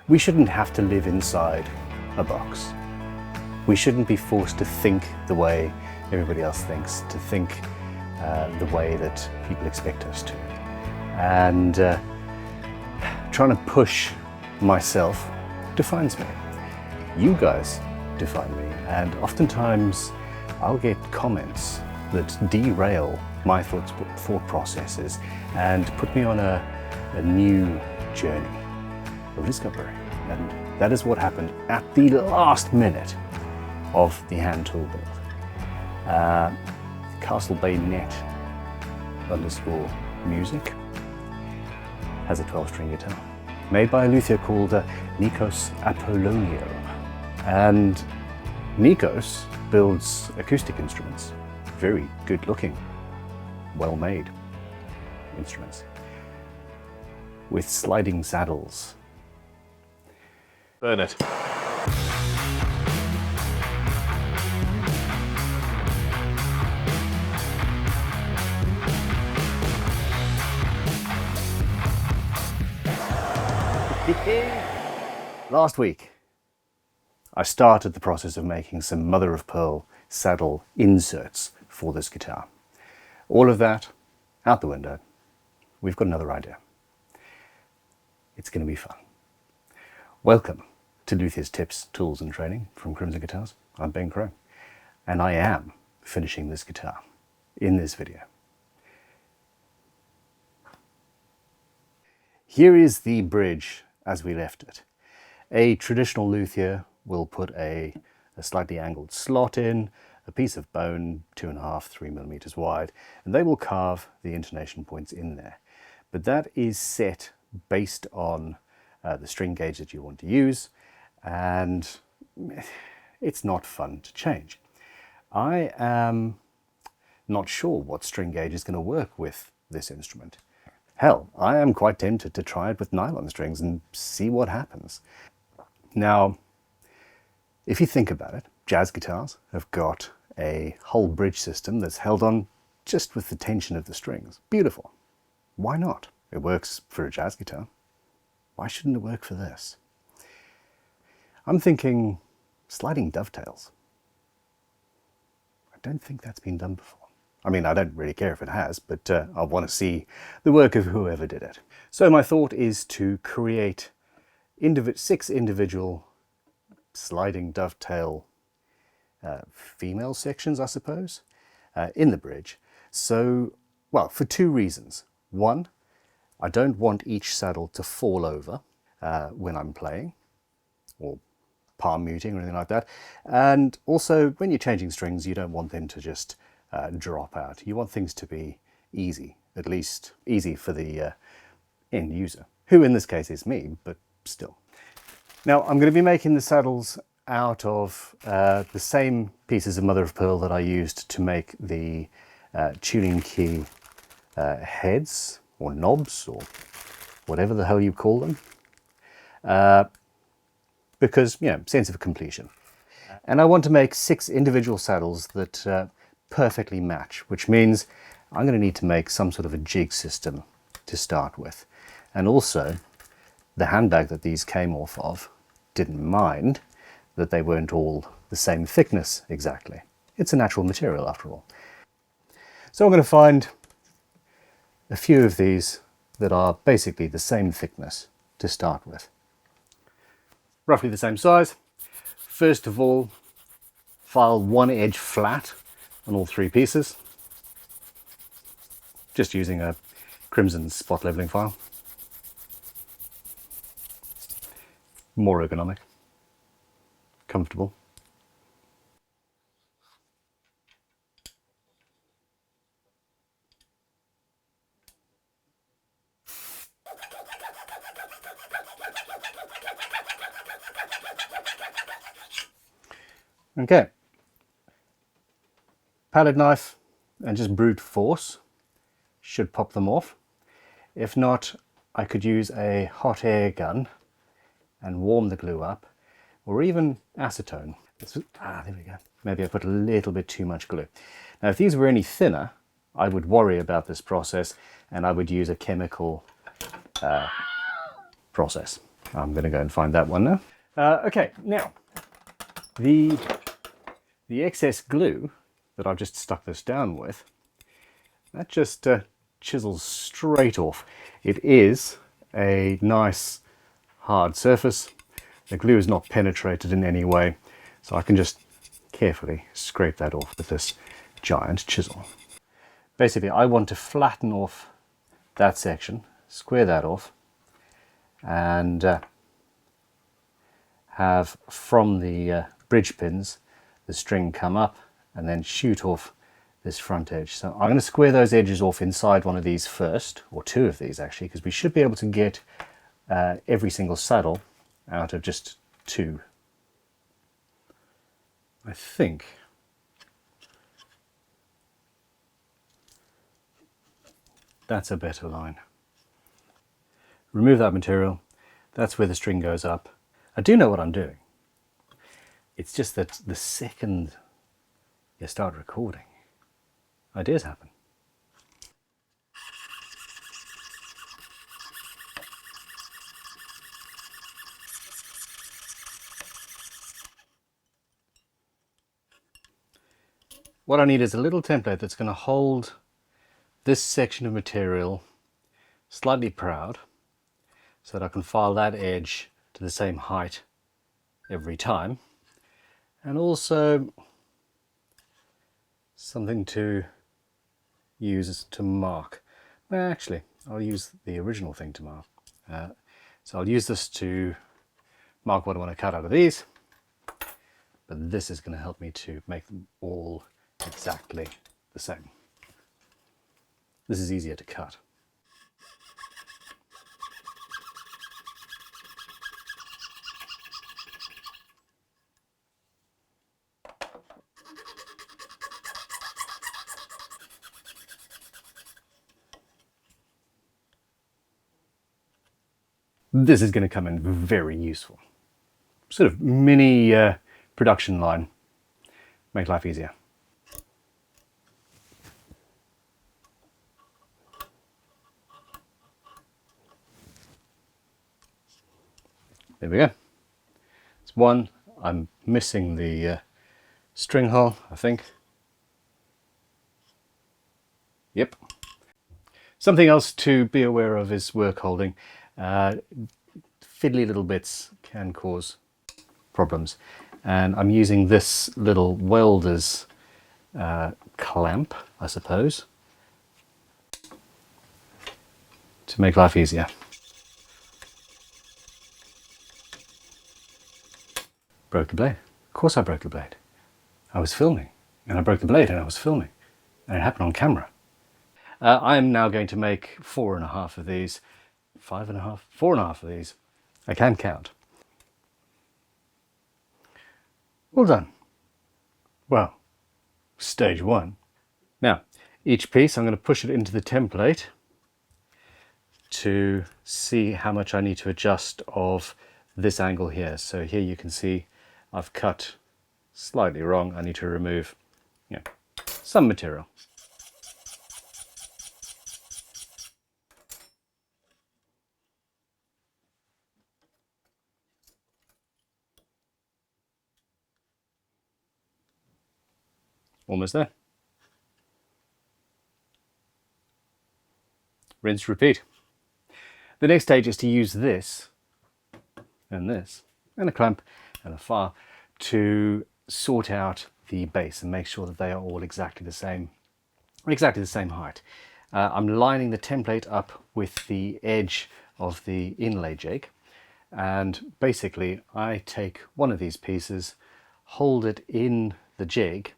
We shouldn't have to live inside a box. We shouldn't be forced to think the way everybody else thinks, to think the way that people expect us to. And trying to push myself defines me. You guys define me, and oftentimes I'll get comments that derail my thought processes and put me on a new journey of discovery. And that is what happened at the last minute of the hand tool build. Castle Bayonet _music has a 12-string guitar made by a luthier called Nikos Apollonio. And Nikos builds acoustic instruments, very good looking, well-made instruments, with sliding saddles. Burn it. Last week, I started the process of making some mother-of-pearl saddle inserts for this guitar. All of that out the window. We've got another idea. It's going to be fun. Welcome to Luthier's Tips, Tools and Training from Crimson Guitars. I'm Ben Crow, and I am finishing this guitar in this video. Here is the bridge as we left it. A traditional luthier will put a slightly angled slot in, a piece of bone 2.5, 3 millimeters wide, and they will carve the intonation points in there. But that is set based on the string gauge that you want to use, and it's not fun to change. I am not sure what string gauge is going to work with this instrument. Hell, I am quite tempted to try it with nylon strings and see what happens. Now, if you think about it, jazz guitars have got a whole bridge system that's held on just with the tension of the strings. Beautiful. Why not? It works for a jazz guitar. Why shouldn't it work for this? I'm thinking sliding dovetails. I don't think that's been done before. I mean, I don't really care if it has, but I want to see the work of whoever did it. So my thought is to create 6 individual sliding dovetail female sections, I suppose, in the bridge. So, well, for 2 reasons. One, I don't want each saddle to fall over when I'm playing, or palm muting or anything like that. And also, when you're changing strings, you don't want them to just drop out. You want things to be easy, at least easy for the end user, who in this case is me, but still. Now, I'm going to be making the saddles out of the same pieces of mother of pearl that I used to make the tuning key heads or knobs or whatever the hell you call them, because, you know, sense of completion. And I want to make 6 individual saddles that perfectly match, which means I'm going to need to make some sort of a jig system to start with. And also, the handbag that these came off of didn't mind that they weren't all the same thickness exactly. It's a natural material after all. So I'm going to find a few of these that are basically the same thickness to start with. Roughly the same size. First of all, file one edge flat on all 3 pieces, just using a crimson spot leveling file. More ergonomic, comfortable. Okay, palette knife and just brute force should pop them off. If not, I could use a hot air gun and warm the glue up, or even acetone. There we go. Maybe I put a little bit too much glue. Now, if these were any thinner, I would worry about this process and I would use a chemical process. I'm going to go and find that one now. Okay, now the excess glue that I've just stuck this down with, that just chisels straight off. It is a nice hard surface. The glue is not penetrated in any way, so I can just carefully scrape that off with this giant chisel. Basically, I want to flatten off that section, square that off, and have from the bridge pins the string come up and then shoot off this front edge. So I'm going to square those edges off inside one of these first, or two of these actually, because we should be able to get every single saddle out of just two. I think. That's a better line. Remove that material. That's where the string goes up. I do know what I'm doing. It's just that the second you start recording, ideas happen. What I need is a little template that's going to hold this section of material slightly proud so that I can file that edge to the same height every time, and also something to use to mark. Well, actually, I'll use the original thing to mark. So I'll use this to mark what I want to cut out of these, but this is going to help me to make them all exactly the same. This is easier to cut. This is going to come in very useful. Sort of mini production line. Make life easier. There we go. It's one. I'm missing the string hole, I think. Yep. Something else to be aware of is work holding. Fiddly little bits can cause problems, and I'm using this little welder's clamp, I suppose, to make life easier. Broke the blade. Of course I broke the blade. I was filming, and I broke the blade and I was filming, and it happened on camera. I am now going to make 4.5 of these. 5.5? 4.5 of these. I can count. Well done. Well, stage one. Now, each piece I'm going to push it into the template to see how much I need to adjust of this angle here. So here you can see I've cut slightly wrong. I need to remove, some material. Almost there. Rinse, repeat. The next stage is to use this and a clamp and a file to sort out the base and make sure that they are all exactly the same height. I'm lining the template up with the edge of the inlay jig, and basically I take one of these pieces, hold it in the jig,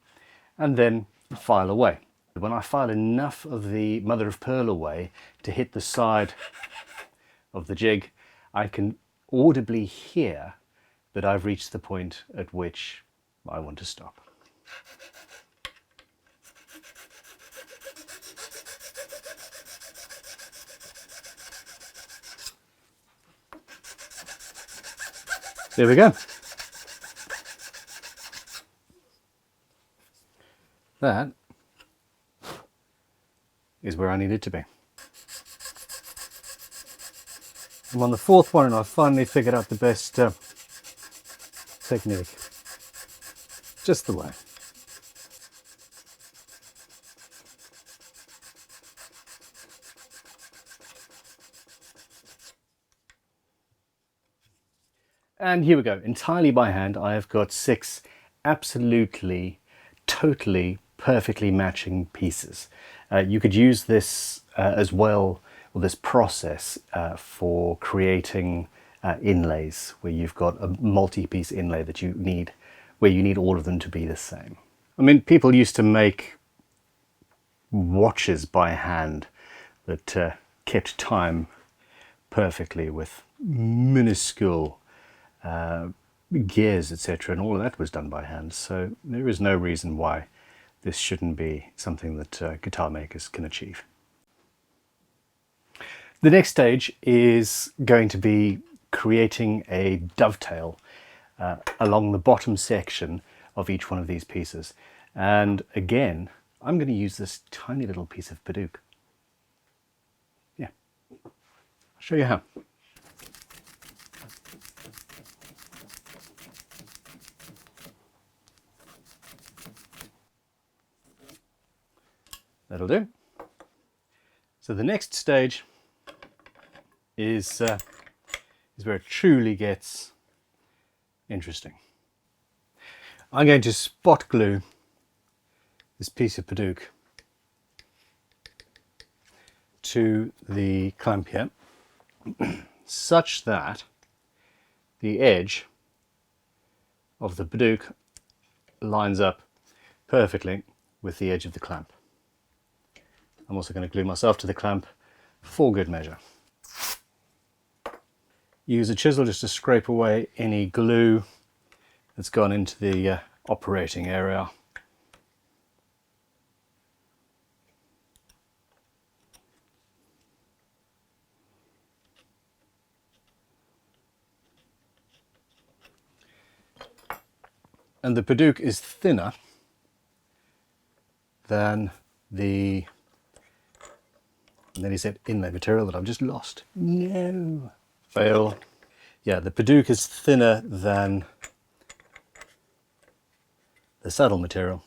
and then file away. When I file enough of the mother of pearl away to hit the side of the jig, I can audibly hear that I've reached the point at which I want to stop. There we go. That is where I need it to be. I'm on the fourth one and I've finally figured out the best technique. Just the way. And here we go, entirely by hand. I have got 6 absolutely, totally, perfectly matching pieces. You could use this as well, or this process, for creating inlays, where you've got a multi-piece inlay that you need, where you need all of them to be the same. I mean, people used to make watches by hand that kept time perfectly with minuscule gears, etc., and all of that was done by hand. So there is no reason why this shouldn't be something that guitar makers can achieve. The next stage is going to be creating a dovetail along the bottom section of each one of these pieces. And again, I'm going to use this tiny little piece of Padook. Yeah, I'll show you how. That'll do. So the next stage is where it truly gets interesting. I'm going to spot glue this piece of Padook to the clamp here, such that the edge of the Padook lines up perfectly with the edge of the clamp. I'm also going to glue myself to the clamp for good measure. Use a chisel just to scrape away any glue that's gone into the operating area. And the Padook is thinner than the, and then he said inlay material that I've just lost. No. Fail. Yeah, the Padook is thinner than the saddle material.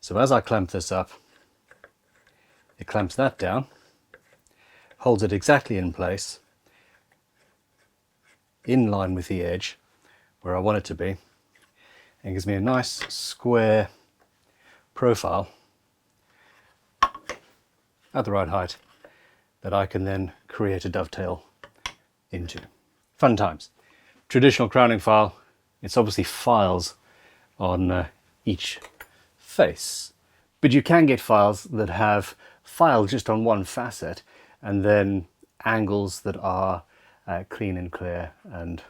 So as I clamp this up, it clamps that down, holds it exactly in place, in line with the edge where I want it to be, and gives me a nice square profile at the right height that I can then create a dovetail into. Fun times. Traditional crowning file, it's obviously files on each face, but you can get files that have file just on one facet and then angles that are clean and clear and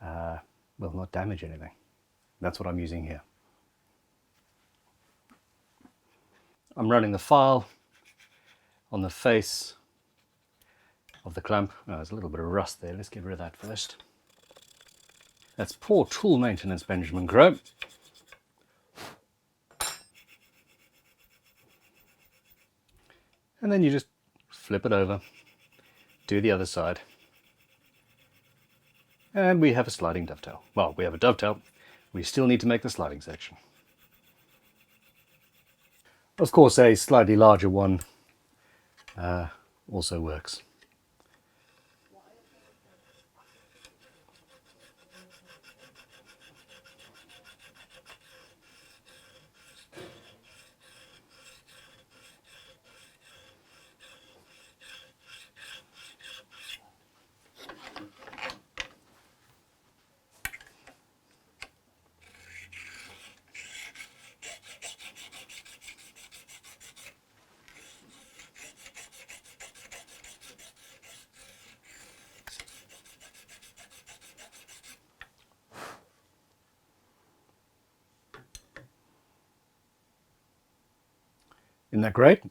will not damage anything. That's what I'm using here. I'm running the file on the face of the clamp. Oh, there's a little bit of rust there. Let's get rid of that first. That's poor tool maintenance, Benjamin Crow. And then you just flip it over, do the other side, and we have a sliding dovetail. Well, we have a dovetail. We still need to make the sliding section. Of course, a slightly larger one also works. Isn't that great?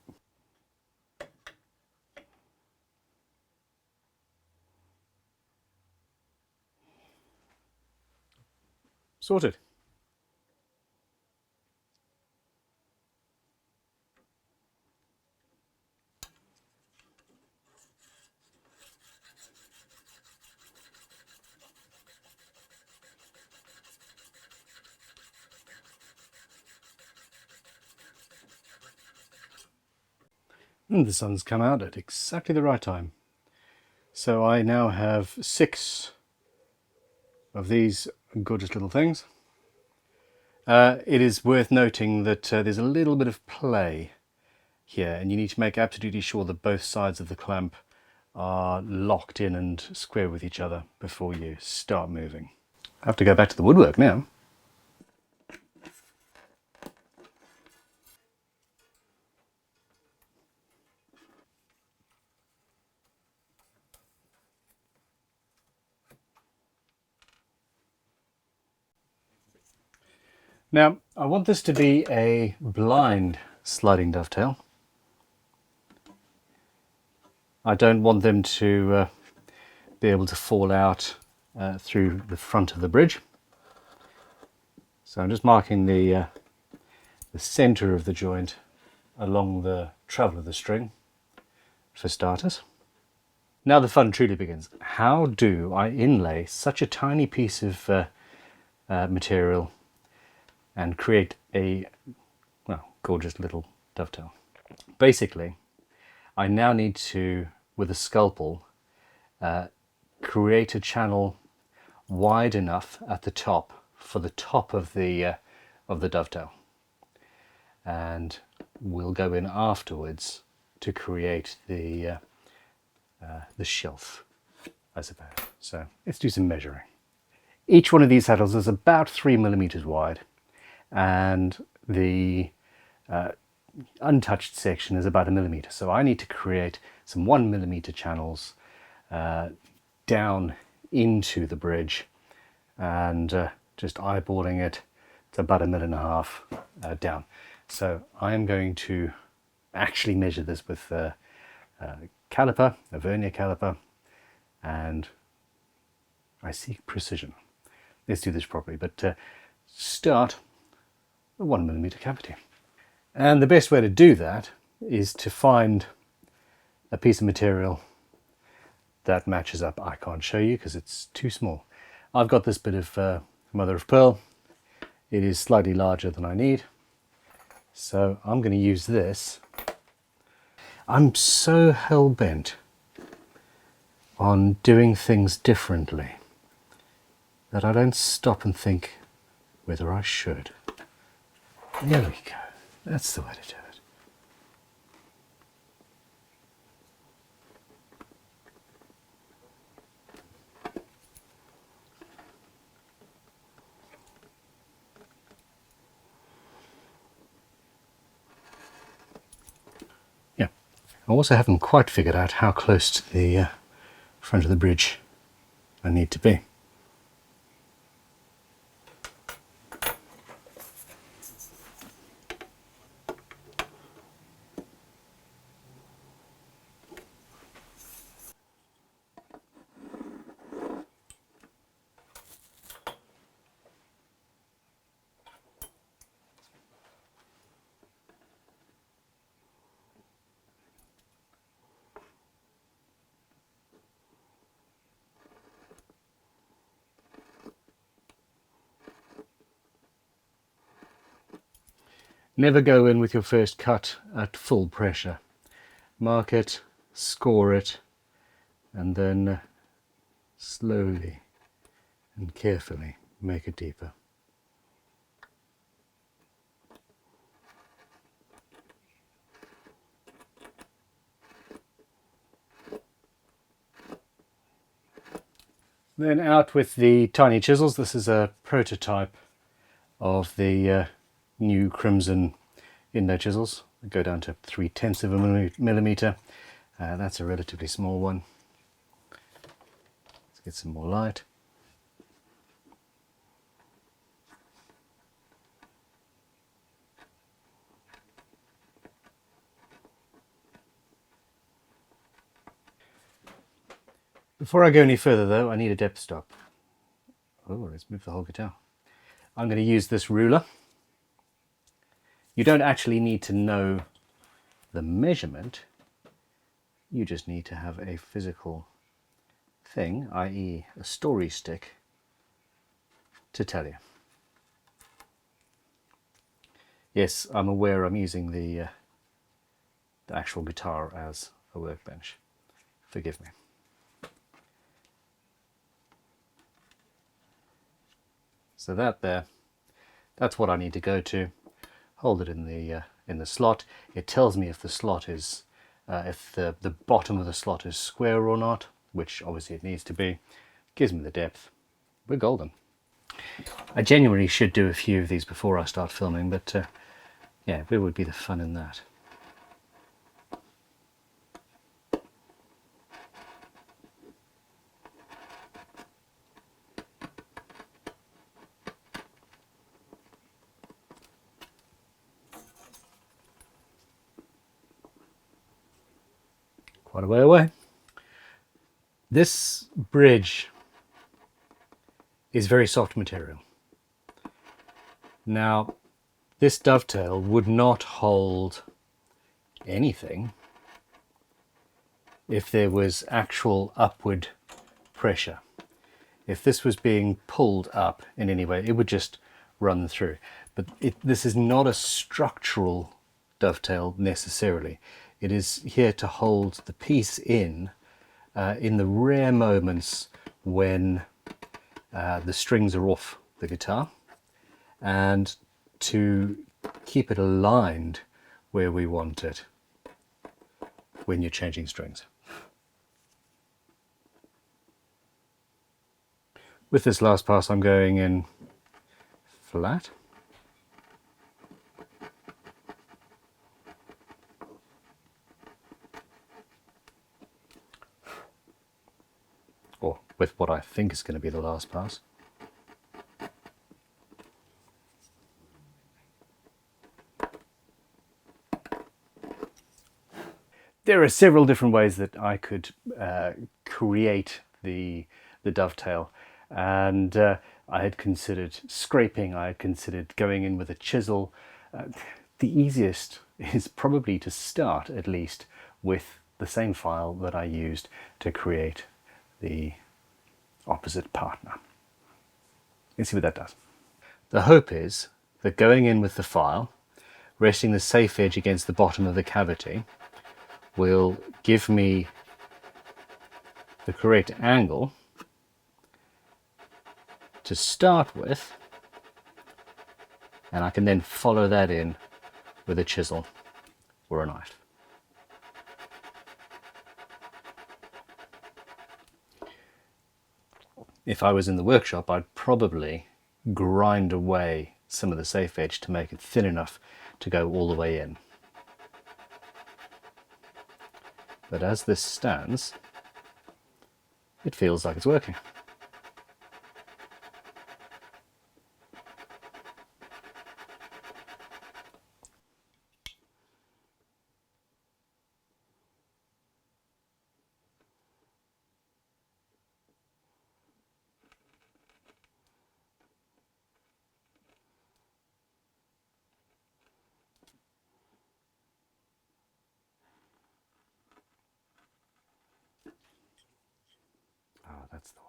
Sorted. And the sun's come out at exactly the right time. So I now have 6 of these gorgeous little things. It is worth noting that there's a little bit of play here, and you need to make absolutely sure that both sides of the clamp are locked in and square with each other before you start moving. I have to go back to the woodwork now. Now, I want this to be a blind sliding dovetail. I don't want them to be able to fall out through the front of the bridge. So I'm just marking the center of the joint along the travel of the string for starters. Now the fun truly begins. How do I inlay such a tiny piece of material and create a, well, gorgeous little dovetail? Basically, I now need to, with a scalpel, create a channel wide enough at the top for the top of the dovetail, and we'll go in afterwards to create the shelf, I suppose. So let's do some measuring. Each one of these saddles is about 3 millimeters wide, and the untouched section is about 1 millimeter. So I need to create some 1 millimeter channels down into the bridge, and just eyeballing it, it's about 1.5 mil down. So I am going to actually measure this with a caliper, a vernier caliper, and I seek precision. Let's do this properly, but start a 1 millimeter cavity. And the best way to do that is to find a piece of material that matches up. I can't show you because it's too small. I've got this bit of mother of pearl. It is slightly larger than I need, so I'm going to use this. I'm so hell-bent on doing things differently that I don't stop and think whether I should. There we go. That's the way to do it. Yeah. I also haven't quite figured out how close to the front of the bridge I need to be. Never go in with your first cut at full pressure. Mark it, score it, and then slowly and carefully make it deeper. Then out with the tiny chisels. This is a prototype of the new crimson inlay chisels. They go down to 3/10 of a millimeter. That's a relatively small one. Let's get some more light. Before I go any further though, I need a depth stop. Oh, let's move the whole guitar. I'm going to use this ruler. You don't actually need to know the measurement. You just need to have a physical thing, i.e. a story stick, to tell you. Yes, I'm aware I'm using the the actual guitar as a workbench. Forgive me. So that's what I need to go to. Hold it in the slot. It tells me if the slot is, if the bottom of the slot is square or not, which obviously it needs to be. Gives me the depth. We're golden. I genuinely should do a few of these before I start filming, but yeah, where would be the fun in that? Quite a way away. This bridge is very soft material. Now, this dovetail would not hold anything if there was actual upward pressure. If this was being pulled up in any way, it would just run through. But this is not a structural dovetail necessarily. It is here to hold the piece in the rare moments when the strings are off the guitar, and to keep it aligned where we want it when you're changing strings. With this last pass, I'm going in flat. Or with what I think is going to be the last pass. There are several different ways that I could create the dovetail, and I had considered scraping, I had considered going in with a chisel. The easiest is probably to start at least with the same file that I used to create the opposite partner. Let's see what that does. The hope is that going in with the file, resting the safe edge against the bottom of the cavity, will give me the correct angle to start with, and I can then follow that in with a chisel or a knife. If I was in the workshop, I'd probably grind away some of the safe edge to make it thin enough to go all the way in. But as this stands, it feels like it's working. Oh, that's the way.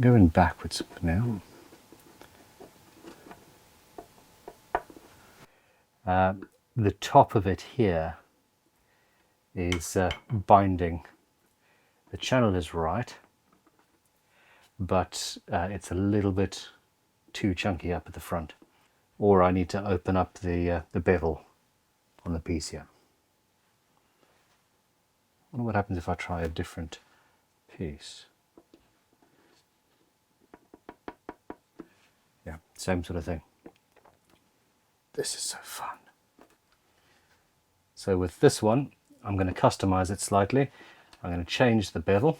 Going backwards now. The top of it here is binding. The channel is right, but it's a little bit too chunky up at the front. Or I need to open up the bevel on the piece here. I wonder what happens if I try a different piece. Yeah, same sort of thing. This is so fun. So with this one, I'm going to customize it slightly. I'm going to change the bevel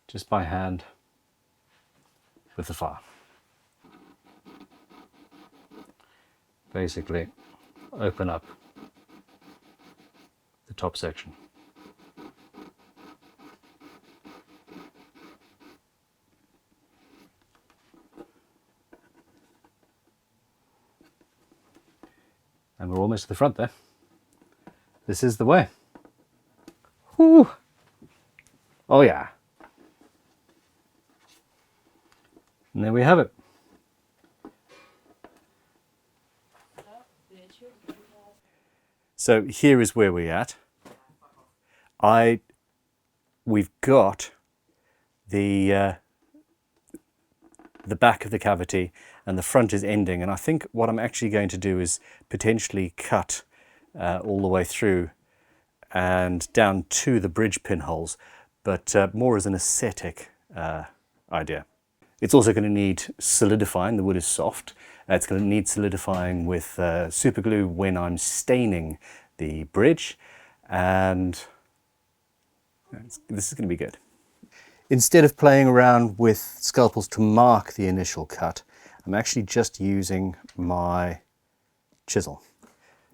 just by hand with the file. Basically, open up the top section. And we're almost to the front there. This is the way. Whew. Oh yeah. And there we have it. So here is where we're at. We've got the back of the cavity and the front is ending, and I think what I'm actually going to do is potentially cut all the way through and down to the bridge pinholes, but more as an aesthetic idea. It's also going to need solidifying. The wood is soft. It's going to need solidifying with super glue when I'm staining the bridge, and this is going to be good. Instead of playing around with scalpels to mark the initial cut, I'm actually just using my chisel.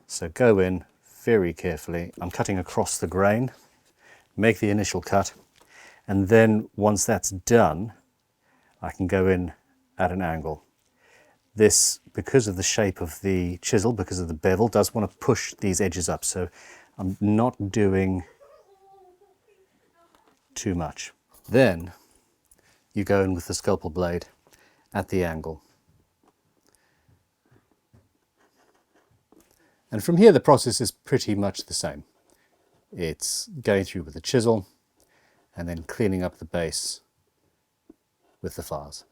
So go in very carefully. I'm cutting across the grain, make the initial cut, and then once that's done, I can go in at an angle. This, because of the shape of the chisel, because of the bevel, does want to push these edges up, so I'm not doing too much. Then you go in with the scalpel blade at the angle. And from here the process is pretty much the same. It's going through with the chisel and then cleaning up the base with the files.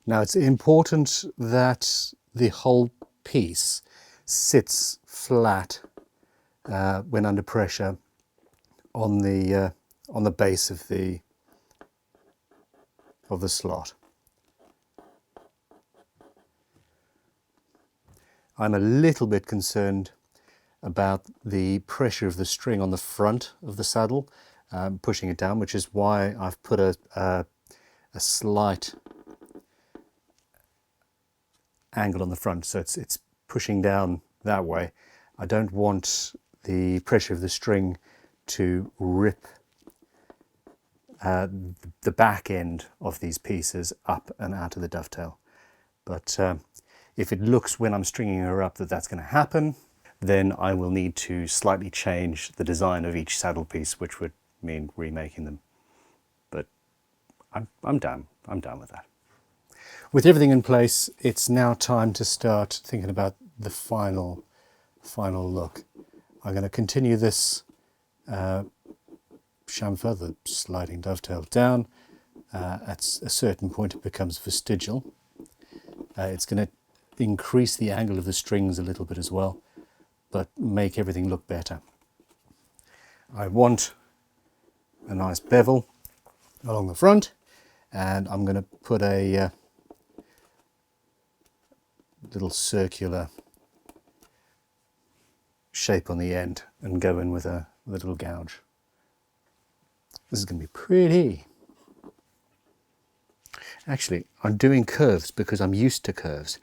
Now it's important that the whole piece sits flat when under pressure on the base of the slot. I'm a little bit concerned about the pressure of the string on the front of the saddle, pushing it down, which is why I've put a slight angle on the front, so it's pushing down that way. I don't want the pressure of the string to rip the back end of these pieces up and out of the dovetail. But if it looks when I'm stringing her up that that's going to happen, then I will need to slightly change the design of each saddle piece, which would mean remaking them. But I'm down with that. With everything in place, it's now time to start thinking about the final look. I'm going to continue this chamfer, the sliding dovetail, down. At a certain point it becomes vestigial. It's going to increase the angle of the strings a little bit as well, but make everything look better. I want a nice bevel along the front, and I'm going to put a little circular shape on the end and go in with a little gouge. This is going to be pretty. Actually, I'm doing curves because I'm used to curves.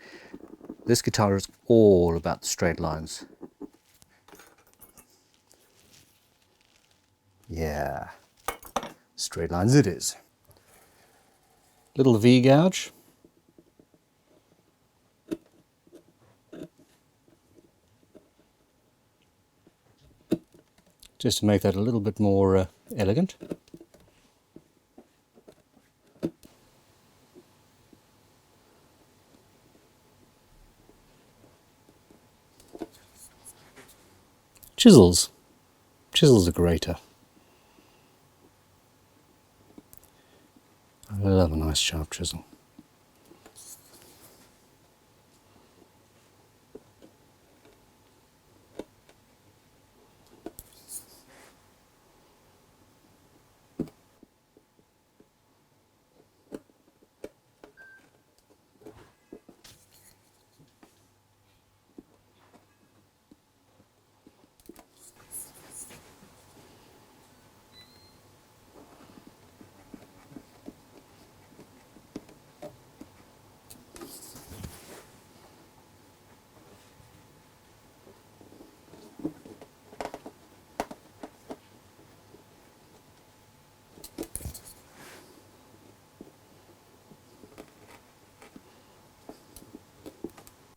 This guitar is all about straight lines. Yeah, straight lines it is. Little V gouge. Just to make that a little bit more elegant. Chisels. Chisels are greater. I love a nice sharp chisel.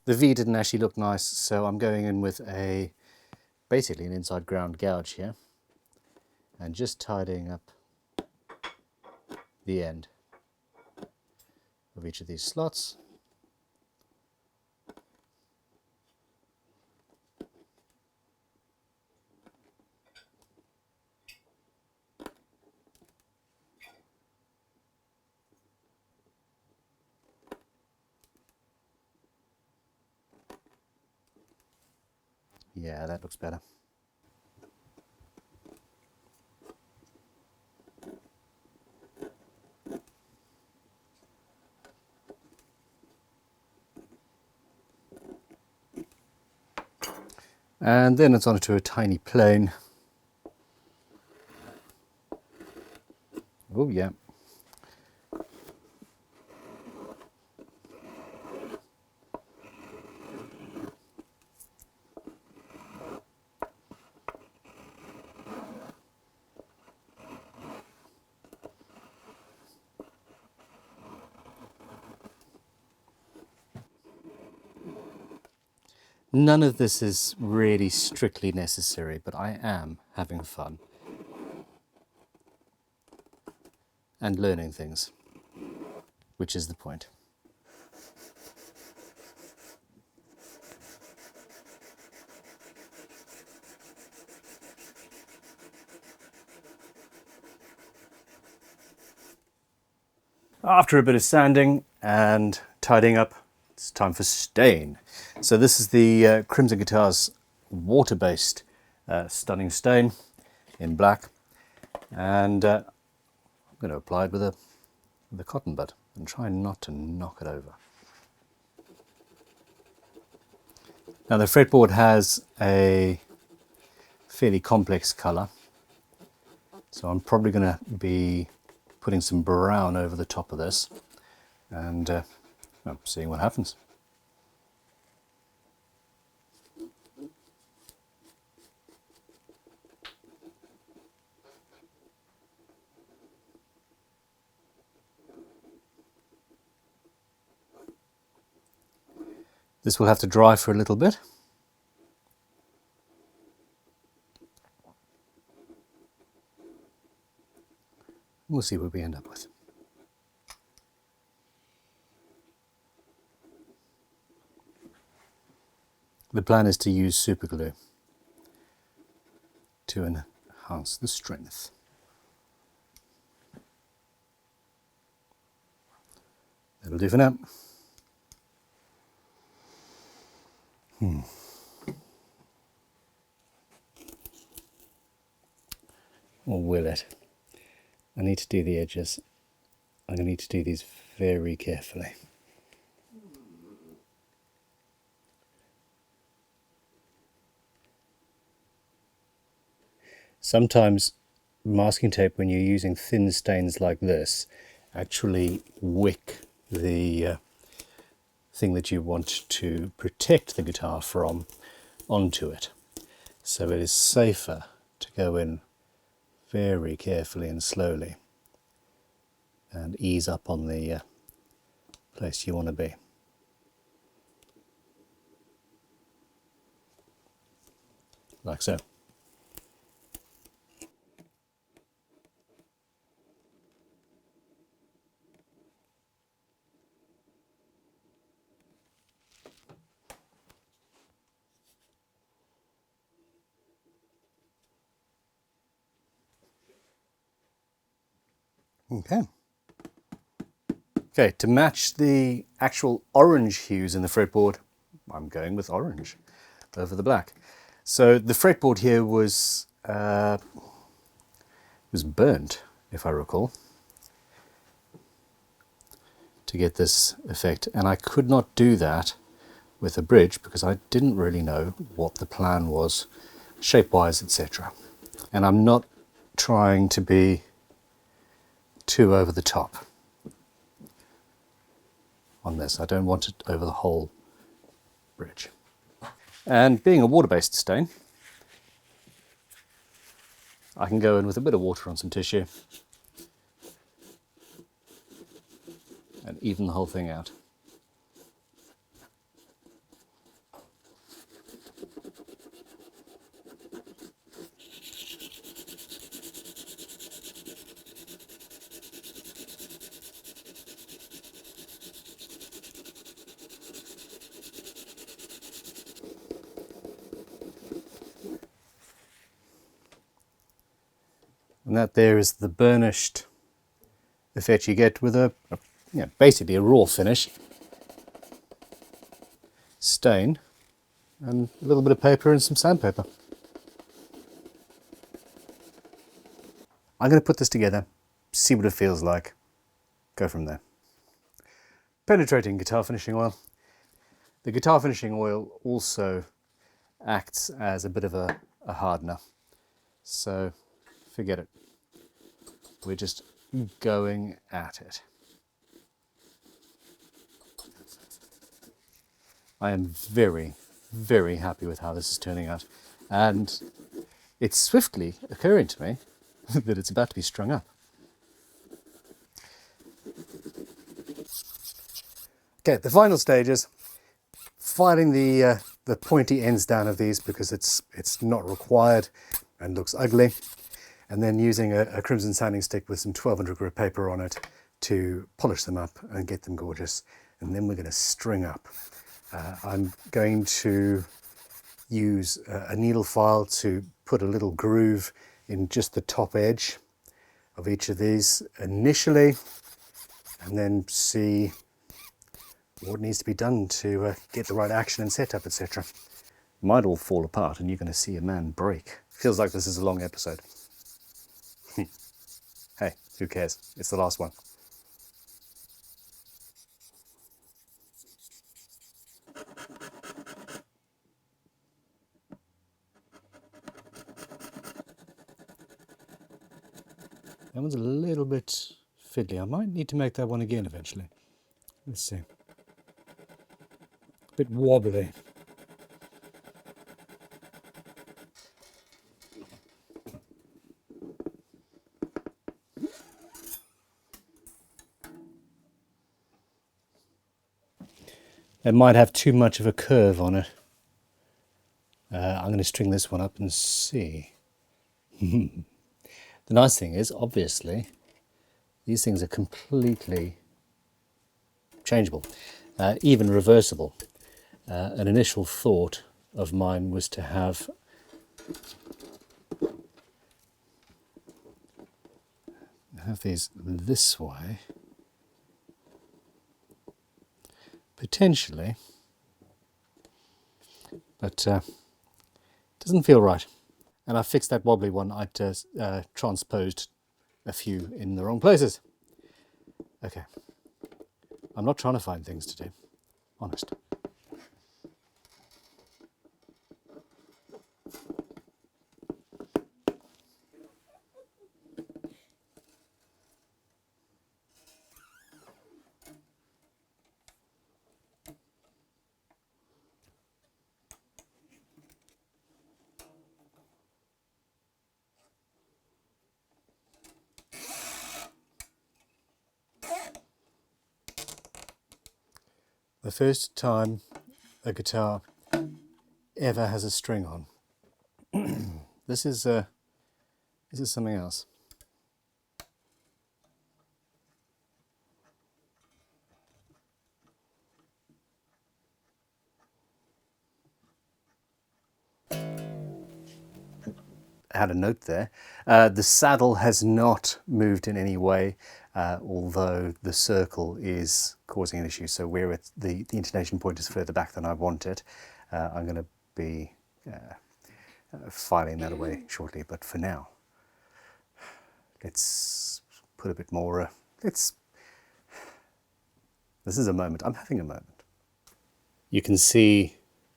The V didn't actually look nice, so I'm going in with basically an inside ground gouge here and just tidying up the end of each of these slots. Yeah, that looks better. And then it's onto a tiny plane. Oh yeah. None of this is really strictly necessary, but I am having fun and learning things, which is the point. After a bit of sanding and tidying up, it's time for stain. So this is the Crimson Guitars water-based stunning stain in black, and I'm going to apply it with a cotton bud and try not to knock it over. Now the fretboard has a fairly complex colour, so I'm probably going to be putting some brown over the top of this and well, seeing what happens. This will have to dry for a little bit. We'll see what we end up with. The plan is to use super glue to enhance the strength. That'll do for now. Or will it? I need to do the edges. I'm going to need to do these very carefully. Sometimes masking tape, when you're using thin stains like this, actually wick the thing that you want to protect the guitar from onto it. So it is safer to go in very carefully and slowly and ease up on the place you want to be. Like so. Okay. Okay, to match the actual orange hues in the fretboard, I'm going with orange over the black. So the fretboard here was burnt, if I recall, to get this effect, and I could not do that with a bridge because I didn't really know what the plan was shape-wise, etc. And I'm not trying to be too over the top on this. I don't want it over the whole bridge. And being a water-based stain, I can go in with a bit of water on some tissue and even the whole thing out. And that there is the burnished effect you get with basically a raw finish stain and a little bit of paper and some sandpaper. I'm going to put this together, see what it feels like, go from there. Penetrating guitar finishing oil. The guitar finishing oil also acts as a bit of a hardener, so forget it. We're just going at it. I am very, very happy with how this is turning out, and it's swiftly occurring to me that it's about to be strung up. Okay, the final stage is filing the pointy ends down of these because it's not required and looks ugly, and then using a crimson sanding stick with some 1200 grit paper on it to polish them up and get them gorgeous. And then we're going to string up. I'm going to use a needle file to put a little groove in just the top edge of each of these initially, and then see what needs to be done to get the right action and setup, etc. Might all fall apart and you're going to see a man break. Feels like this is a long episode. Hey, who cares? It's the last one. That one's a little bit fiddly. I might need to make that one again eventually. Let's see. A bit wobbly. It might have too much of a curve on it. I'm going to string this one up and see. The nice thing is, obviously, these things are completely changeable, even reversible. An initial thought of mine was to have these this way, potentially, but doesn't feel right. And I fixed that wobbly one. I'd transposed a few in the wrong places. Okay, I'm not trying to find things to do, honest. The first time a guitar ever has a string on. This is something else. I had a note there. The saddle has not moved in any way. although the circle is causing an issue. So where the intonation point is further back than I want it, I'm going to be filing that away shortly. But for now, let's put a bit more, this is a moment, I'm having a moment. You can see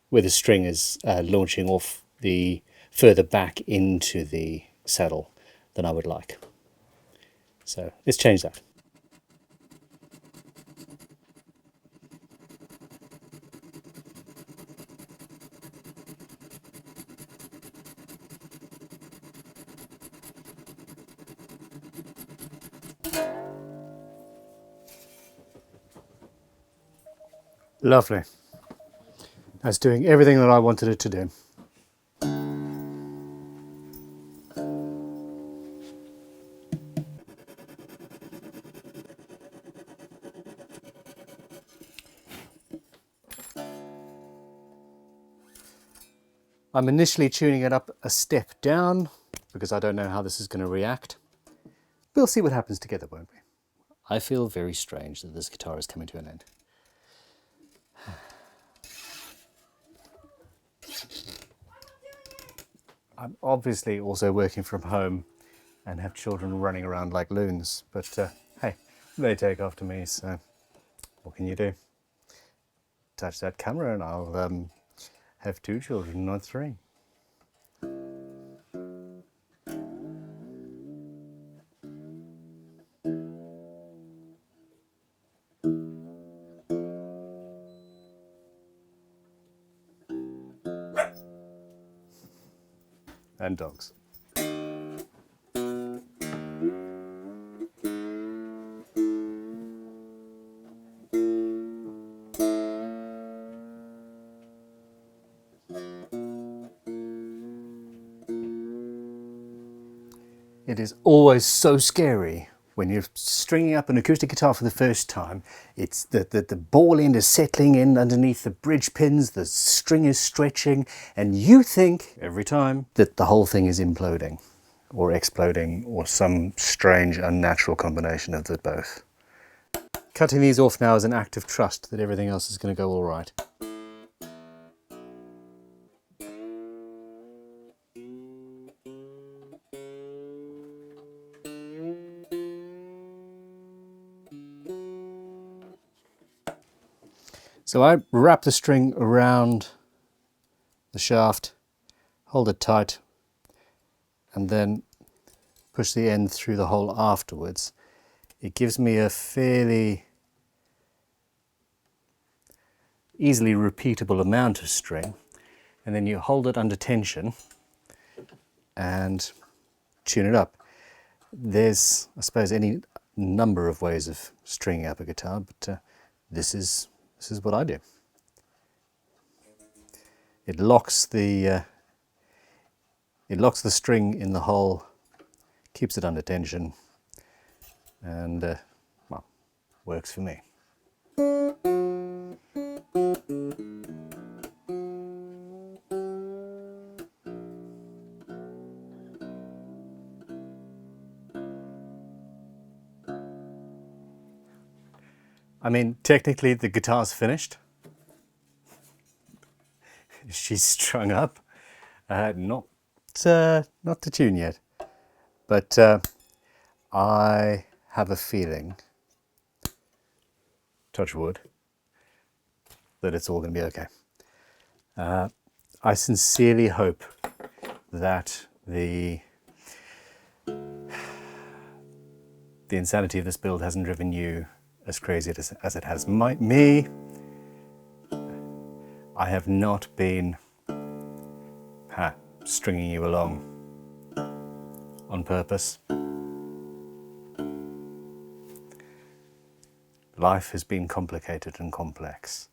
where the string is launching off the further back into the saddle than I would like. So let's change that. Lovely. That's doing everything that I wanted it to do. I'm initially tuning it up a step down because I don't know how this is going to react. We'll see what happens together, won't we? I feel very strange that this guitar is coming to an end. I'm obviously also working from home and have children running around like loons, but hey, they take after me, so what can you do? Touch that camera and I'll have 2 children, not 3. And dogs. It is always so scary when you're stringing up an acoustic guitar for the first time. It's the ball end is settling in underneath the bridge pins, the string is stretching, and you think every time that the whole thing is imploding or exploding or some strange unnatural combination of the both. Cutting these off now is an act of trust that everything else is going to go all right. So I wrap the string around the shaft, hold it tight, and then push the end through the hole afterwards. It gives me a fairly easily repeatable amount of string, and then you hold it under tension and tune it up. There's, I suppose, any number of ways of stringing up a guitar, but this is what I do. It locks the string in the hole, keeps it under tension, and well, works for me. I mean, technically the guitar's finished. She's strung up, not to tune yet, but I have a feeling, touch wood, that it's all going to be okay. I sincerely hope that the insanity of this build hasn't driven you as crazy as it has me. I have not been stringing you along on purpose. Life has been complicated and complex.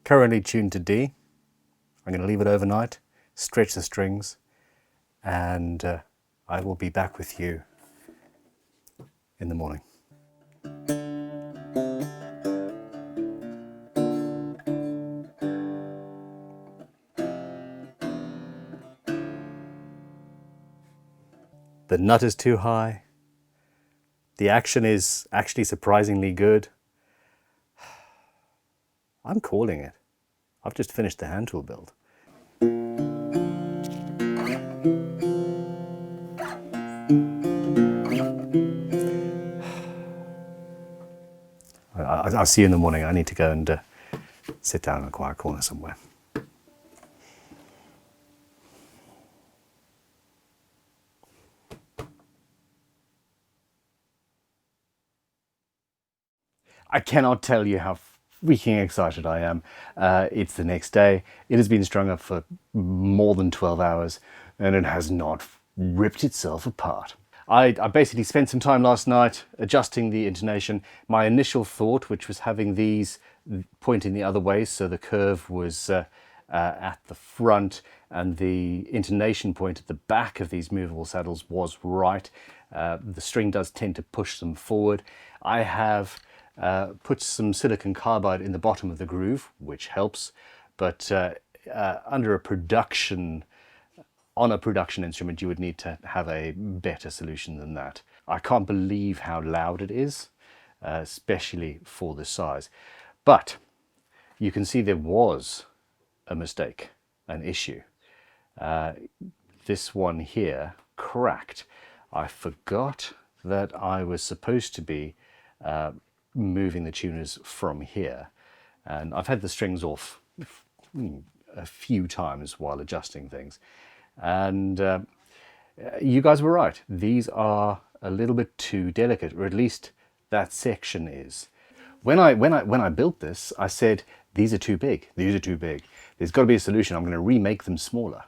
Currently tuned to D. I'm going to leave it overnight, stretch the strings, and I will be back with you in the morning. the nut is too high, the action is actually surprisingly good. I'm calling it. I've just finished the hand tool build. I'll see you in the morning. I need to go and sit down in a quiet corner somewhere. I cannot tell you how freaking excited I am. It's the next day. It has been strung up for more than 12 hours and it has not ripped itself apart. I basically spent some time last night adjusting the intonation. My initial thought, which was having these pointing the other way, so the curve was at the front and the intonation point at the back of these movable saddles was right. The string does tend to push them forward. I have put some silicon carbide in the bottom of the groove, which helps, but under a production on a production instrument, you would need to have a better solution than that. I can't believe how loud it is, especially for this size. But you can see there was a mistake, an issue. This one here cracked. I forgot that I was supposed to be moving the tuners from here. And I've had the strings off a few times while adjusting things. And you guys were right. These are a little bit too delicate, or at least that section is. When I built this, I said, these are too big. These are too big. There's got to be a solution. I'm going to remake them smaller.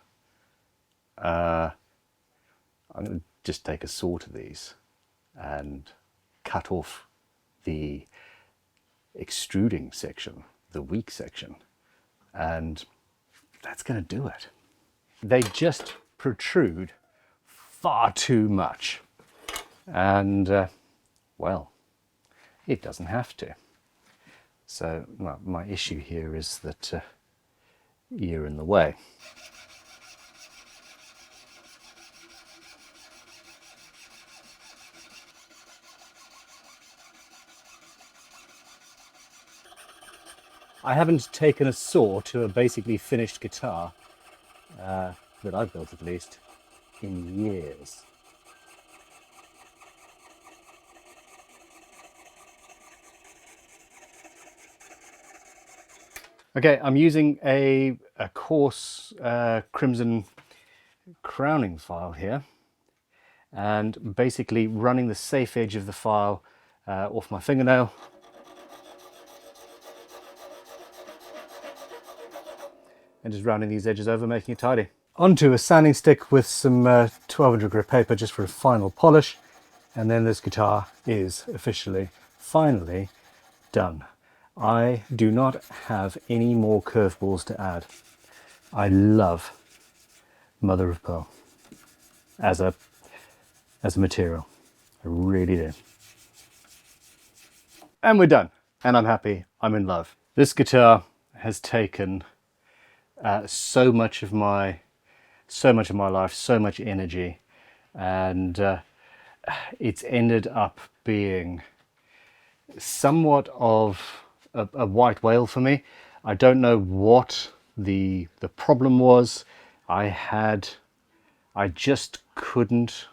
I'm going to just take a saw to these and cut off the extruding section, the weak section, and that's going to do it. They just protrude far too much, and well, it doesn't have to. So my issue here is that you're in the way. I haven't taken a saw to a basically finished guitar, that I've built at least, in years. Okay, I'm using a coarse crimson crowning file here, and basically running the safe edge of the file off my fingernail. And just rounding these edges over, making it tidy. Onto a sanding stick with some 1200 grit paper just for a final polish. And then this guitar is officially, finally done. I do not have any more curveballs to add. I love mother of pearl as a material. I really do. And we're done. And I'm happy. I'm in love. This guitar has taken so much of my life, so much energy, and it's ended up being somewhat of a white whale for me. I don't know what the problem was. I just couldn't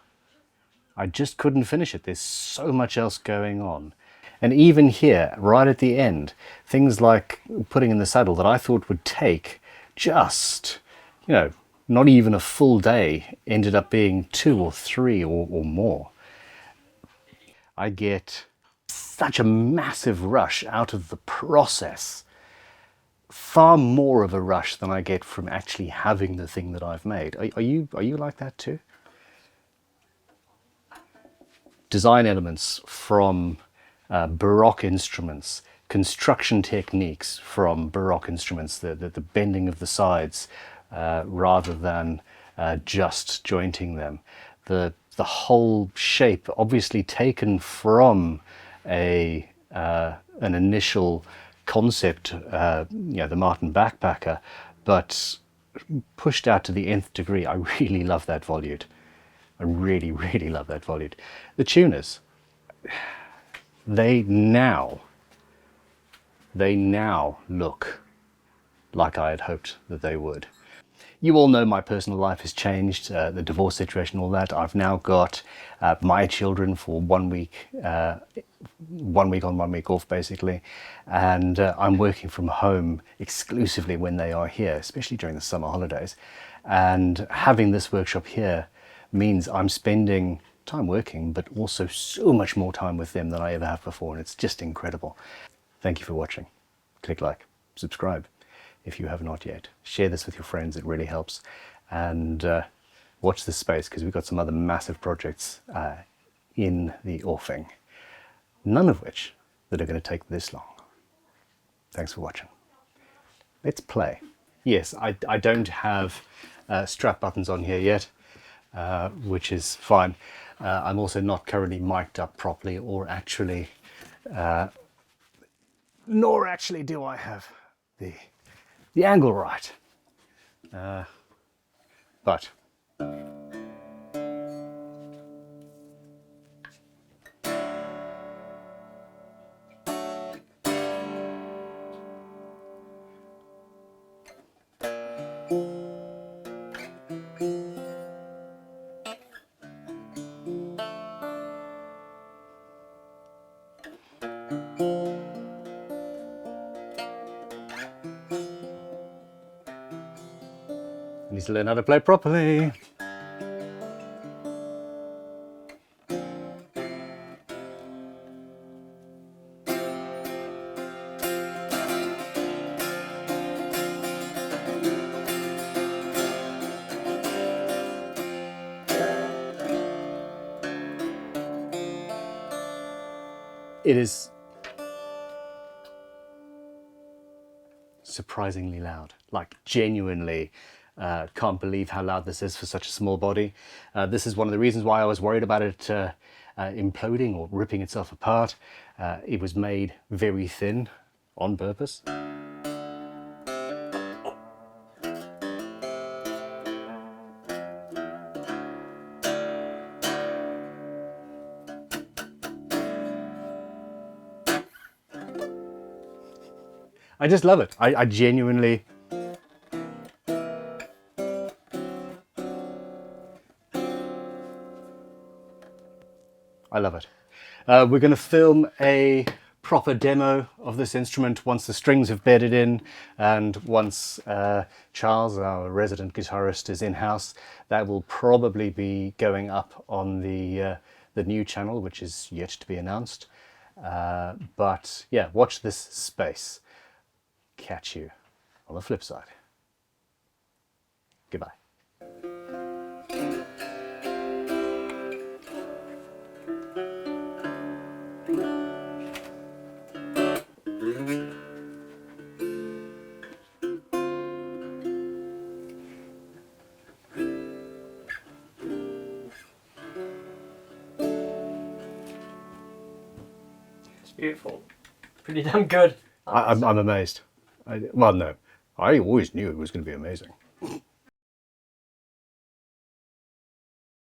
finish it. There's so much else going on. And even here, right at the end, things like putting in the saddle that I thought would take just, not even a full day, ended up being 2 or 3 or more. I get such a massive rush out of the process, far more of a rush than I get from actually having the thing that I've made. Are you like that too? Design elements from Baroque instruments, construction techniques from Baroque instruments, the bending of the sides rather than just jointing them, the whole shape obviously taken from an initial concept, the Martin backpacker, but pushed out to the nth degree. I really love that volute. I really, really love that volute. The tuners, they now look like I had hoped that they would. You all know my personal life has changed, the divorce situation, all that. I've now got my children for 1 week, 1 week on, 1 week off, basically. And I'm working from home exclusively when they are here, especially during the summer holidays. And having this workshop here means I'm spending time working, but also so much more time with them than I ever have before. And it's just incredible. Thank you for watching. Click like, subscribe if you have not yet. Share this with your friends, it really helps. And watch this space, because we've got some other massive projects in the offing, none of which that are going to take this long. Thanks for watching. Let's play. Yes, I don't have strap buttons on here yet, which is fine. I'm also not currently mic'd up properly, or actually, nor actually do I have the angle right. But I need to learn how to play properly. It is surprisingly loud, like genuinely can't believe how loud this is for such a small body. This is one of the reasons why I was worried about it imploding or ripping itself apart. It was made very thin on purpose. I just love it. I genuinely... I love it. We're going to film a proper demo of this instrument once the strings have bedded in, and once Charles, our resident guitarist, is in-house. That will probably be going up on the new channel, which is yet to be announced. But yeah, watch this space. Catch you on the flip side. Goodbye. It's beautiful. Pretty damn good. I'm amazed. Well, no, I always knew it was going to be amazing.